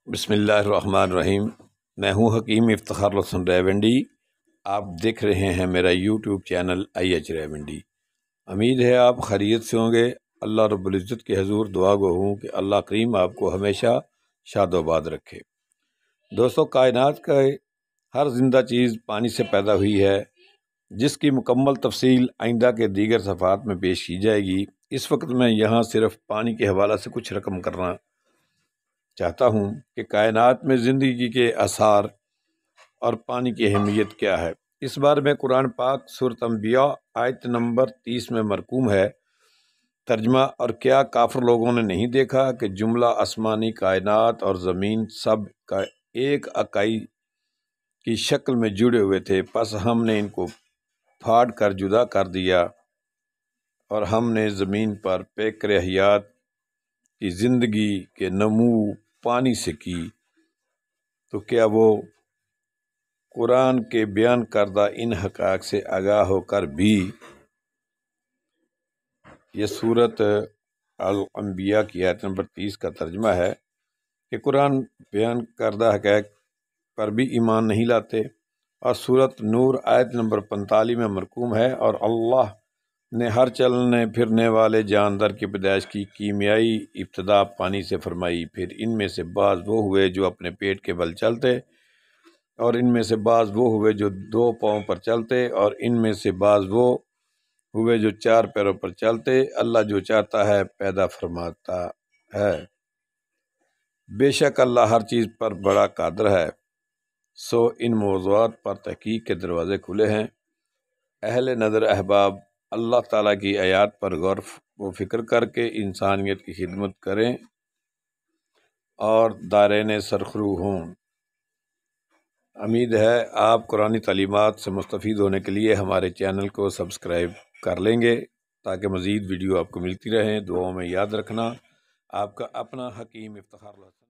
بسم اللہ الرحمن الرحیم۔ میں ہوں حکیم افتخار الحسن ریونڈی۔ آپ دیکھ رہے ہیں میرا یوٹیوب چینل IH ریونڈی۔ امید ہے آپ خیریت سے ہوں گے۔ اللہ رب العزت کے حضور دعا گو ہوں کہ اللہ کریم آپ کو ہمیشہ شاد و آباد رکھے۔ دوستو، کائنات کا ہر زندہ چیز پانی سے پیدا ہوئی ہے، جس کی مکمل تفصیل آئندہ کے دیگر صفحات میں پیش کی جائے گی۔ اس وقت میں یہاں صرف پانی کے حوالے سے کچھ رقم کرنا چاہتا ہوں کہ کائنات میں زندگی کے آثار اور پانی کی اہمیت کیا ہے۔ اس بارے میں قرآن پاک سورۃ انبیاء آیت نمبر 30 میں مرقوم ہے۔ ترجمہ: اور کیا کافر لوگوں نے نہیں دیکھا کہ جملہ آسمانی کائنات اور زمین سب کا ایک اکائی کی شکل میں جڑے ہوئے تھے، پس ہم نے ان کو پھاڑ کر جدا کر دیا اور ہم نے زمین پر پیکر حیات کی زندگی کے نمو پانی سے کی۔ تو کیا وہ قرآن کے بیان کردہ ان حقائق سے آگاہ ہو کر بھی یہ سورۃ الانبیاء کی آیت نمبر 30 کا ترجمہ ہے کہ قرآن بیان کردہ حقائق پر بھی ایمان نہیں لاتے؟ اور سورۃ نور آیت نمبر 45 میں مرقوم ہے، اور اللہ نے ہر چلنے پھرنے والے جاندار کی پیدائش کی کیمیائی ابتدا پانی سے فرمائی، پھر ان میں سے بعض وہ ہوئے جو اپنے پیٹ کے بل چلتے، اور ان میں سے بعض وہ ہوئے جو 2 پاؤں پر چلتے، اور ان میں سے بعض وہ ہوئے جو 4 پیروں پر چلتے۔ اللہ جو چاہتا ہے پیدا فرماتا ہے۔ بے شک اللہ ہر چیز پر بڑا قادر ہے۔ سو ان موضوعات پر تحقیق کے دروازے کھلے ہیں۔ اہل نظر احباب اللہ تعالیٰ کی آیات پر غور و فکر کر کے انسانیت کی خدمت کریں اور دارین سرخرو ہوں۔ امید ہے آپ قرآنی تعلیمات سے مستفید ہونے کے لیے ہمارے چینل کو سبسکرائب کر لیں گے تاکہ مزید ویڈیو آپ کو ملتی رہیں۔ دعاؤں میں یاد رکھنا۔ آپ کا اپنا حکیم افتخار الحسن۔